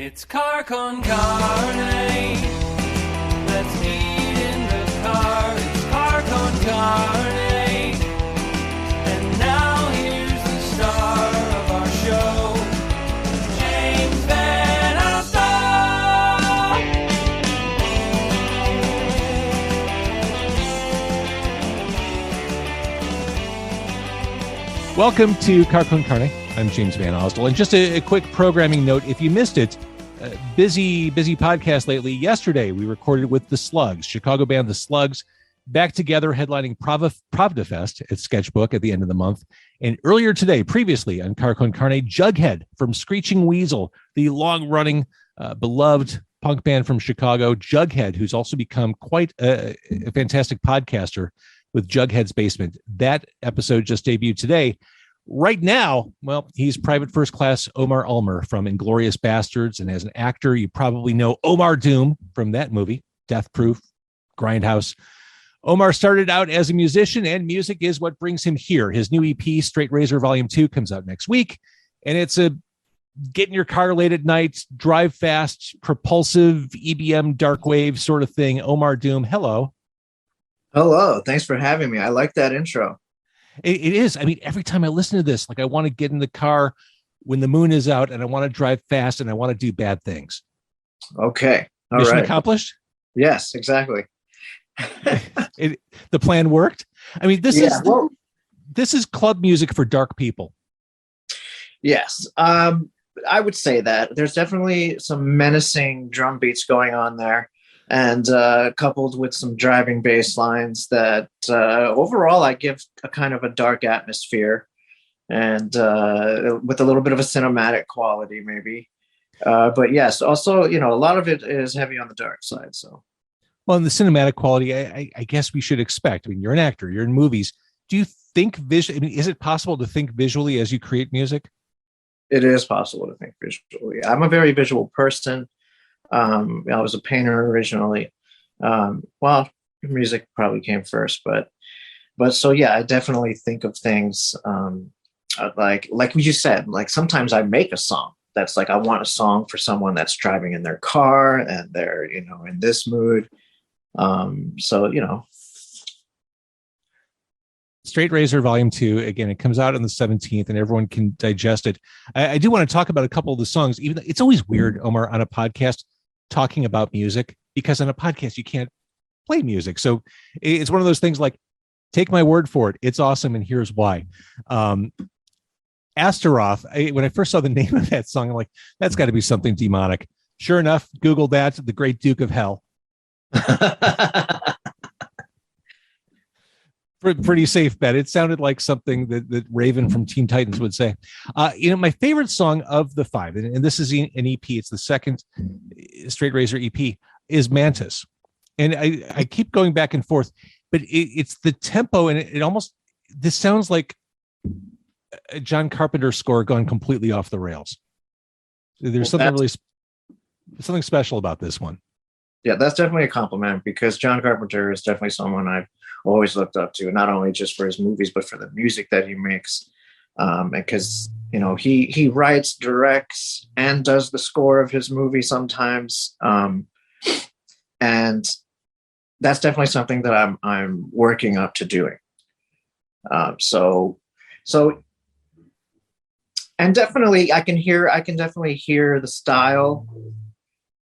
It's car con carne. Let's eat in the car. It's car con carne. And now here's the star of our show, James Van Alstyne. Welcome to Car con Carne. I'm James Van Alstyne. And just a quick programming note, if you missed it, busy podcast lately. Yesterday, we recorded with The Slugs, Chicago band The Slugs, back together headlining Pravda Fest at Sketchbook at the end of the month. And earlier today, previously on Car con Carne, Jughead from Screeching Weasel, the long-running, beloved punk band from Chicago, Jughead, who's also become quite a fantastic podcaster with Jughead's Basement. That episode just debuted today. Right now, well, he's Private First Class Omar Ulmer from Inglorious Basterds, and as an actor, you probably know Omar Doom from that movie, Death Proof, Grindhouse. Omar started out as a musician, and music is what brings him here. His new EP, Straight Razor Volume 2, comes out next week, and it's a get in your car late at night, drive fast, propulsive, EBM, Darkwave sort of thing. Omar Doom, hello. Hello, thanks for having me. I like that intro. It is. I mean, every time I listen to this, like I want to get in the car when the moon is out and I want to drive fast and I want to do bad things. Okay. All Mission right. accomplished? Yes, exactly. The plan worked. I mean, this is club music for dark people. Yes. I would say that there's definitely some menacing drum beats going on there, and coupled with some driving bass lines that overall I give a kind of a dark atmosphere, and with a little bit of a cinematic quality maybe. But yes, also, a lot of it is heavy on the dark side. So, well, in the cinematic quality, I guess we should expect. I mean, you're an actor, you're in movies. Do you think visually? I mean, is it possible to think visually as you create music? It is possible to think visually. I'm a very visual person. I was a painter originally. Well, music probably came first, but so yeah, I definitely think of things like what you said. Like sometimes I make a song that's like I want a song for someone that's driving in their car and they're in this mood. Straight Razor Volume 2, again, it comes out on the 17th and everyone can digest it. I do want to talk about a couple of the songs, even though it's always weird, Omar, on a podcast talking about music, because on a podcast you can't play music. So it's one of those things like, take my word for it, it's awesome and here's why. Astaroth, when I first saw the name of that song, I'm like, that's got to be something demonic. Sure enough, Google that, the Great Duke of Hell. Pretty safe bet. It sounded like something that Raven from Teen Titans would say. My favorite song of the five, and this is an EP, it's the second Straight Razor EP, is Mantis. And I keep going back and forth, but it's the tempo, and it almost, this sounds like a John Carpenter score gone completely off the rails. There's something special about this one. Yeah, that's definitely a compliment, because John Carpenter is definitely someone I've always looked up to, not only just for his movies, but for the music that he makes. Because, he writes, directs, and does the score of his movie sometimes. And that's definitely something that I'm working up to doing. And definitely I can definitely hear the style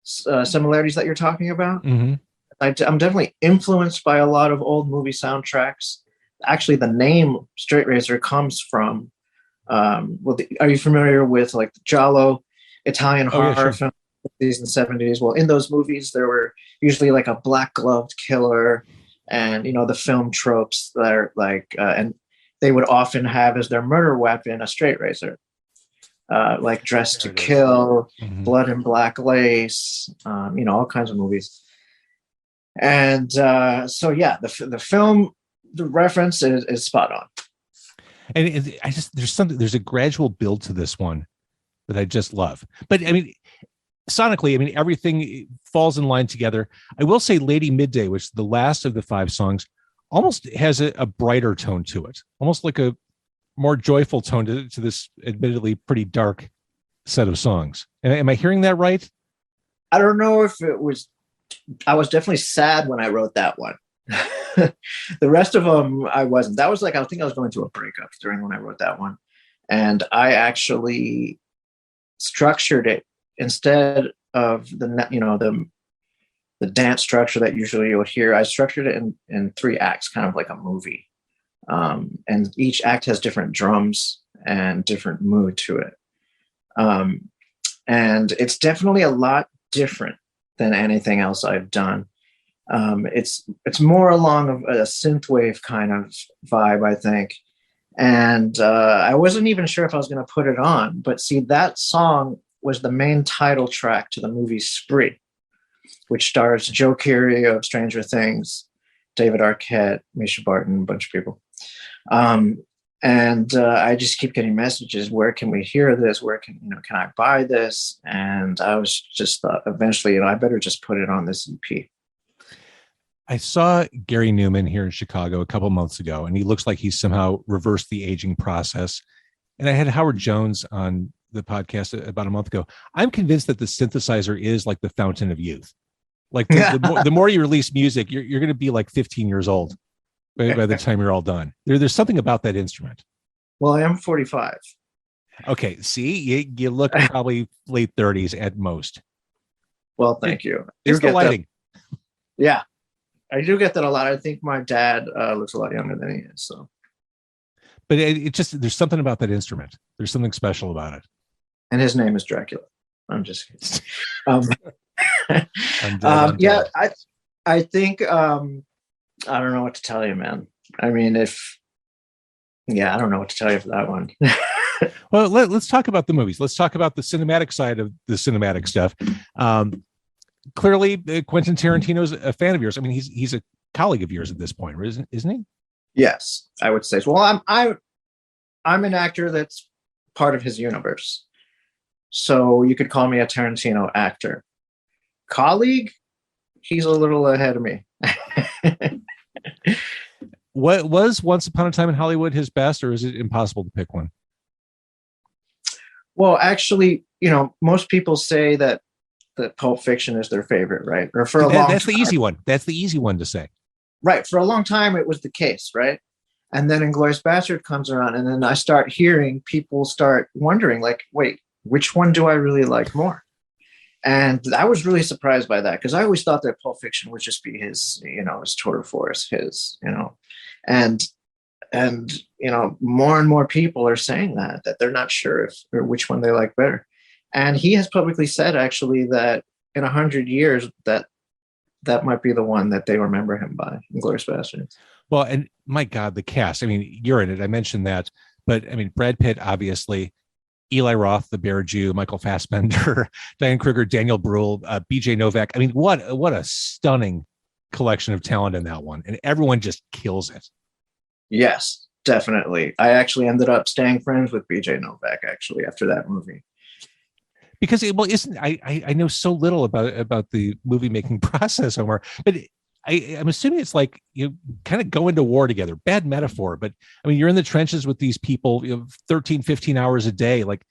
similarities that you're talking about. Mm-hmm. I'm definitely influenced by a lot of old movie soundtracks. Actually, the name Straight Razor comes from, are you familiar with like the Giallo Italian horror films of the 60s and 70s? Well, in those movies, there were usually like a black gloved killer and, the film tropes that are like, and they would often have as their murder weapon a straight razor, like Dressed to Kill, mm-hmm. Blood and Black Lace, all kinds of movies. And the film, the reference is spot on. And there's a gradual build to this one that I just love. But I mean, sonically, everything falls in line together. I will say Lady Midday, which is the last of the five songs, almost has a brighter tone to it, almost like a more joyful tone to this admittedly pretty dark set of songs. Am I hearing that right? I don't know if it was. I was definitely sad when I wrote that one. The rest of them, I wasn't. That was like, I think I was going through a breakup during when I wrote that one. And I actually structured it instead of the dance structure that usually you would hear. I structured it in 3 acts, kind of like a movie. And each act has different drums and different mood to it. And it's definitely a lot different than anything else I've done. It's more along a synthwave kind of vibe, I think. And I wasn't even sure if I was going to put it on, but see, that song was the main title track to the movie Spree, which stars Joe Keery of Stranger Things, David Arquette, Misha Barton, a bunch of people. And I just keep getting messages. Where can we hear this? Where can I buy this? And I was just thought eventually, I better just put it on this EP. I saw Gary Newman here in Chicago a couple months ago, and he looks like he's somehow reversed the aging process. And I had Howard Jones on the podcast about a month ago. I'm convinced that the synthesizer is like the fountain of youth. Like the more you release music, you're going to be like 15 years old by the time you're all done. There's something about that instrument. Well, I am 45. Okay, see, you look probably late 30s at most. Well, thank you. It's the lighting. Yeah, I do get that a lot. I think my dad looks a lot younger than he is. So, but it just, there's something about that instrument. There's something special about it. And his name is Dracula. I'm just kidding. Yeah, I think I don't know what to tell you, man. I mean, I don't know what to tell you for that one. Well, let's talk about the movies. Let's talk about the cinematic side of the cinematic stuff. Clearly, Quentin Tarantino is a fan of yours. I mean, he's a colleague of yours at this point, isn't he? Yes, I would say so. Well, I'm an actor that's part of his universe, so you could call me a Tarantino actor. Colleague, he's a little ahead of me. What was Once Upon a Time in Hollywood his best, or is it impossible to pick one? Well, actually, most people say that Pulp Fiction is their favorite, right? Or for a long time. That's the easy one. That's the easy one to say. Right. For a long time, it was the case, right? And then Inglorious Basterds comes around, and then I start hearing people start wondering, like, wait, which one do I really like more? And I was really surprised by that, because I always thought that Pulp Fiction would just be his, his tour de force, and more and more people are saying that they're not sure or which one they like better. And he has publicly said, actually, that in 100 years that might be the one that they remember him by, Inglorious Basterds. Well, and my God, the cast. I mean, you're in it. I mentioned that, but I mean, Brad Pitt, obviously. Eli Roth, the Bear Jew, Michael Fassbender, Diane Kruger, Daniel Bruhl, B.J. Novak. I mean, what a stunning collection of talent in that one, and everyone just kills it. Yes, definitely. I actually ended up staying friends with B.J. Novak actually after that movie, because I know so little about the movie making process, Omar, but I'm assuming it's like you kind of go into war together. Bad metaphor, but I mean, you're in the trenches with these people 13, 15 hours a day. Like,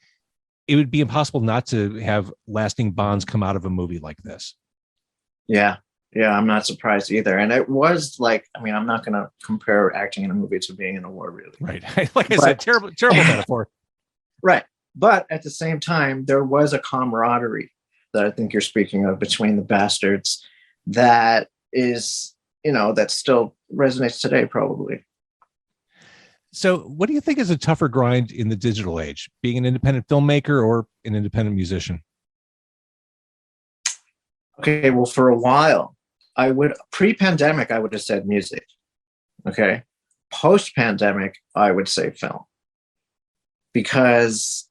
it would be impossible not to have lasting bonds come out of a movie like this. Yeah, I'm not surprised either. And it was like, I mean, I'm not going to compare acting in a movie to being in a war, really. Right. Like I said, terrible metaphor. Right. But at the same time, there was a camaraderie that I think you're speaking of between the Bastards that is, that still resonates today, probably. So what do you think is a tougher grind in the digital age, being an independent filmmaker or an independent musician? Okay, well, for a while, pre-pandemic, I would have said music. Okay. Post-pandemic, I would say film. Because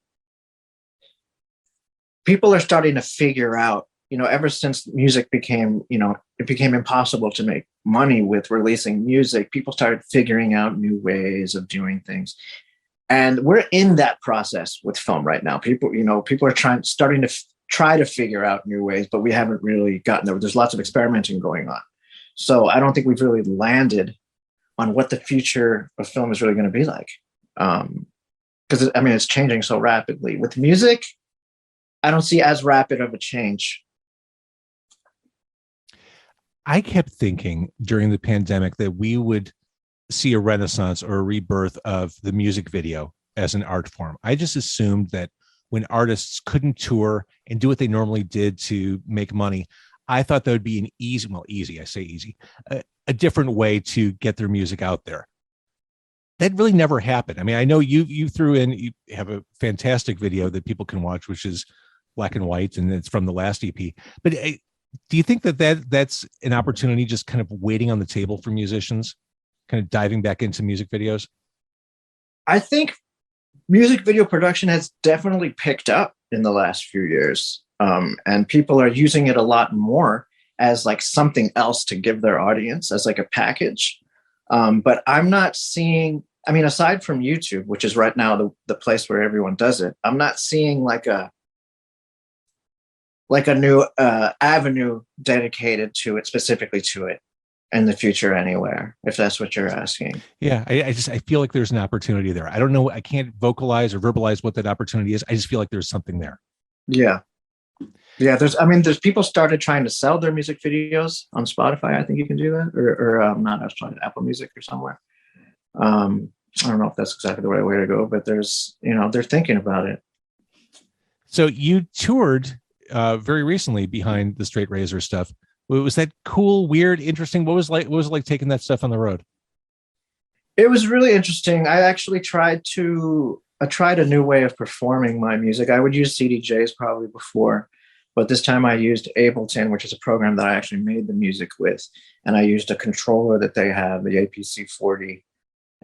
people are starting to figure out, ever since music became, it became impossible to make money with releasing music, people started figuring out new ways of doing things. And we're in that process with film right now. People are starting to try to figure out new ways, but we haven't really gotten there. There's lots of experimenting going on. So I don't think we've really landed on what the future of film is really going to be like. Because, it's changing so rapidly. With music, I don't see as rapid of a change. I kept thinking during the pandemic that we would see a renaissance or a rebirth of the music video as an art form. I just assumed that when artists couldn't tour and do what they normally did to make money, I thought that would be an a different way to get their music out there. That really never happened. I mean, I know you have a fantastic video that people can watch, which is black and white, and it's from the last EP. But do you think that's an opportunity just kind of waiting on the table for musicians, kind of diving back into music videos? I think music video production has definitely picked up in the last few years. And people are using it a lot more as like something else to give their audience as like a package. But I'm not seeing, I mean, aside from YouTube, which is right now the place where everyone does it, I'm not seeing like a new avenue dedicated to it, specifically to it in the future anywhere, if that's what you're asking. Yeah, I feel like there's an opportunity there. I don't know. I can't vocalize or verbalize what that opportunity is. I just feel like there's something there. Yeah. Yeah, there's people started trying to sell their music videos on Spotify. I think you can do that, or not. I was trying Apple Music or somewhere. I don't know if that's exactly the right way to go, but there's, they're thinking about it. So you toured very recently behind the Straight Razor stuff. Was that cool, weird, interesting? What was it like taking that stuff on the road? It was really interesting. I actually tried a new way of performing my music. I would use CDJs probably before, but this time I used Ableton, which is a program that I actually made the music with. And I used a controller that they have, the APC40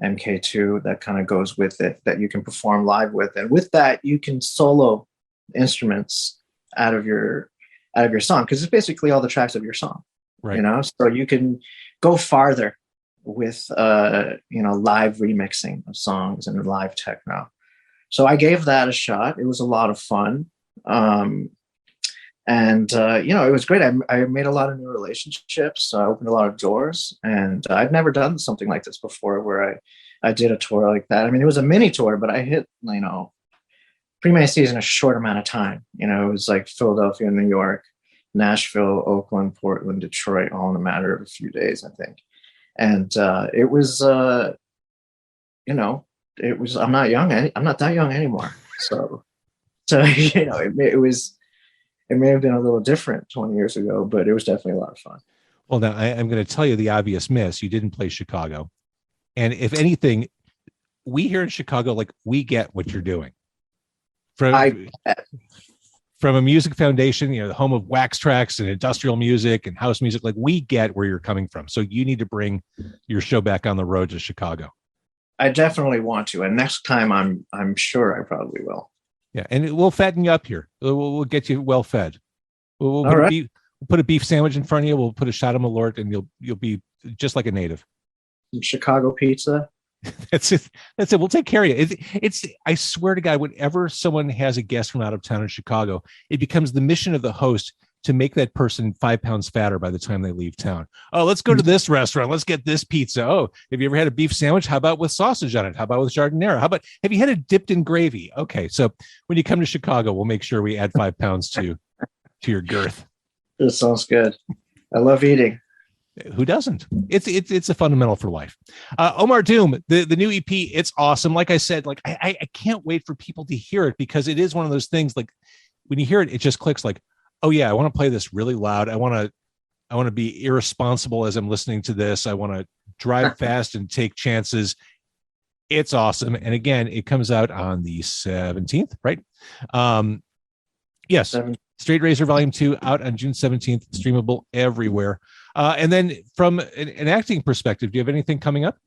MK2, that kind of goes with it, that you can perform live with. And with that, you can solo instruments out of your song, because it's basically all the tracks of your song, right? So you can go farther with live remixing of songs and live techno. So I gave that a shot. It was a lot of fun. It was great. I made a lot of new relationships. I opened a lot of doors, and I'd never done something like this before, where I did a tour like that. I mean, it was a mini tour, but I hit, pretty many cities in a short amount of time. It was like Philadelphia, New York, Nashville, Oakland, Portland, Detroit, all in a matter of a few days, I think. And it was, I'm not young. I'm not that young anymore. So it may have been a little different 20 years ago, but it was definitely a lot of fun. Well, now I'm going to tell you the obvious miss. You didn't play Chicago. And if anything, we here in Chicago, we get what you're doing. From a music foundation, the home of wax tracks and industrial music and house music, we get where you're coming from. So you need to bring your show back on the road to Chicago. I definitely want to. And next time I'm sure I probably will. Yeah. And we'll fatten you up here. We'll get you well fed. We'll put a beef sandwich in front of you. We'll put a shot of Malort, and you'll be just like a native. Some Chicago pizza. That's it. We'll take care of you. It's I swear to God, whenever someone has a guest from out of town in Chicago, it becomes the mission of the host to make that person 5 pounds fatter by the time they leave town. Oh, let's go to this restaurant. Let's get this pizza. Oh, have you ever had a beef sandwich? How about with sausage on it? How about with jardinera? Have you had it dipped in gravy? Okay, so when you come to Chicago, we'll make sure we add 5 pounds to your girth. This sounds good. I love eating. Who doesn't? It's a fundamental for life. Omar Doom, the new EP, it's awesome. Like I said, I can't wait for people to hear it, because it is one of those things, when you hear it, it just clicks oh yeah, I want to play this really loud. I want to be irresponsible as I'm listening to this. I want to drive fast and take chances. It's awesome. And again, it comes out on the 17th, right? Yes. Straight Razor Volume 2 out on June 17th, streamable everywhere. And then from an acting perspective, do you have anything coming up?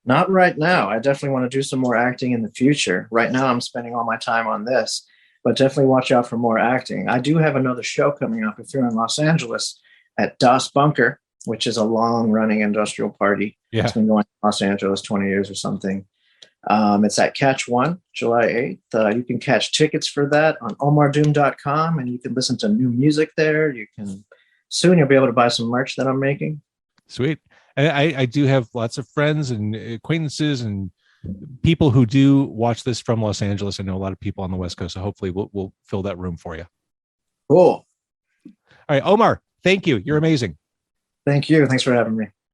Not right now. I definitely want to do some more acting in the future. Right now, I'm spending all my time on this, but definitely watch out for more acting. I do have another show coming up if you're in Los Angeles at Das Bunker, which is a long-running industrial party. Yeah. It's been going in Los Angeles 20 years or something. It's at Catch 1, July 8th. You can catch tickets for that on omardoom.com, and you can listen to new music there. Soon you'll be able to buy some merch that I'm making. Sweet. I do have lots of friends and acquaintances and people who do watch this from Los Angeles, I know a lot of people on the West Coast, so hopefully we'll fill that room for you. Cool. All right, Omar, thank you. You're amazing. Thank you. Thanks for having me.